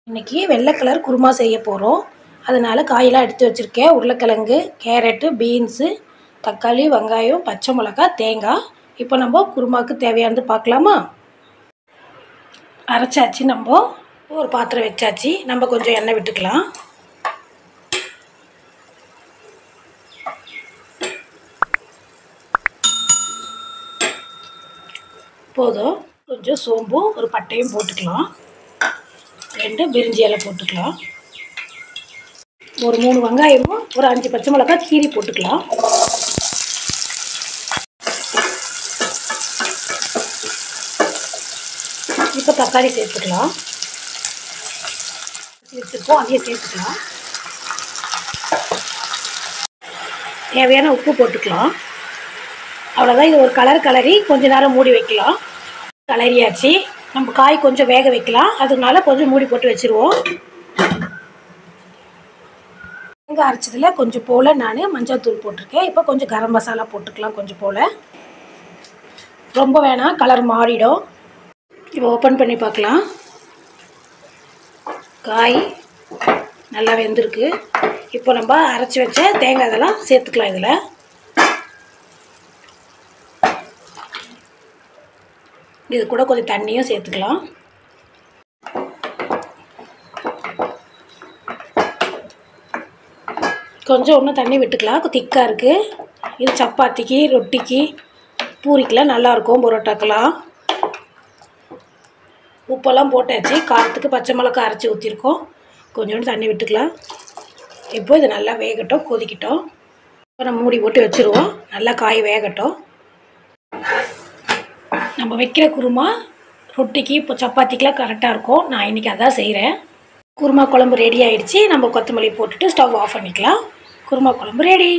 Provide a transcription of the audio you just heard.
இன்றைக்கி வெள்ளை கலர் குருமா செய்ய போகிறோம். அதனால் காயெல்லாம் எடுத்து வச்சுருக்கேன். உருளைக்கிழங்கு, கேரட்டு, பீன்ஸு, தக்காளி, வெங்காயம், பச்சை மிளகா, தேங்காய். இப்போ நம்ம குருமாவுக்கு தேவையானது பார்க்கலாமா? அரைச்சாச்சு. நம்ம ஒரு பாத்திரம் வச்சாச்சு. நம்ம கொஞ்சம் எண்ணெய் விட்டுக்கலாம். போதும். கொஞ்சம் சோம்பு, ஒரு பட்டையும் போட்டுக்கலாம். 2 பிரிஞ்சி இலை போட்டுக்கலாம். ஒரு 3 வெங்காயமும் ஒரு 5 பச்சை மிளகாய் கீரி போட்டுக்கலாம். இப்போ தக்காளி சேர்த்துக்கலாம். வச்சுருக்கோம், அதையும் சேர்த்துக்கலாம். தேவையான உப்பு போட்டுக்கலாம். அவ்வளோதான். இது ஒரு கலரி கொஞ்ச நேரம் மூடி வைக்கலாம். கலரியாச்சு. நம்ம காய் கொஞ்சம் வேக வைக்கலாம். அதனால கொஞ்சம் மூடி போட்டு வச்சுருவோம். தேங்காய் அரைச்சதில் கொஞ்சம் போல் நான் மஞ்சள் தூள் போட்டிருக்கேன். இப்போ கொஞ்சம் கரம் மசாலா போட்டுக்கலாம். கொஞ்சம் போல், ரொம்ப வேணாம், கலர் மாறிடும். இப்போ ஓப்பன் பண்ணி பார்க்கலாம். காய் நல்லா வெந்திருக்கு. இப்போ நம்ம அரைச்சி வச்ச தேங்காய் இதெல்லாம் சேர்த்துக்கலாம். இதில் இது கூட கொஞ்சம் தண்ணியும் சேர்த்துக்கலாம். கொஞ்சம் இன்னும் தண்ணி விட்டுக்கலாம். திக்காக இருக்குது. இது சப்பாத்திக்கு, ரொட்டிக்கு, பூரிக்கெலாம் நல்லாயிருக்கும். பரோட்டாக்கெலாம். உப்பெல்லாம் போட்டாச்சு. காரத்துக்கு பச்சை மிளகாய் அரைச்சி ஊற்றிருக்கோம். கொஞ்சோண்டு தண்ணி விட்டுக்கலாம். இப்போ இது நல்லா வேகட்டும், கொதிக்கட்டும். இப்போ நம்ம மூடி போட்டு வச்சுருவோம். நல்லா காய் வேகட்டும். நம்ம வைக்கிற குருமா ரொட்டிக்கு, இப்போ சப்பாத்திக்கெலாம் கரெக்டாக இருக்கும். நான் இன்றைக்கி அதான் செய்கிறேன். குருமா குழம்பு ரெடி ஆகிடுச்சு. நம்ம கொத்தமல்லி போட்டுட்டு ஸ்டவ் ஆஃப் பண்ணிக்கலாம். குருமா குழம்பு ரெடி.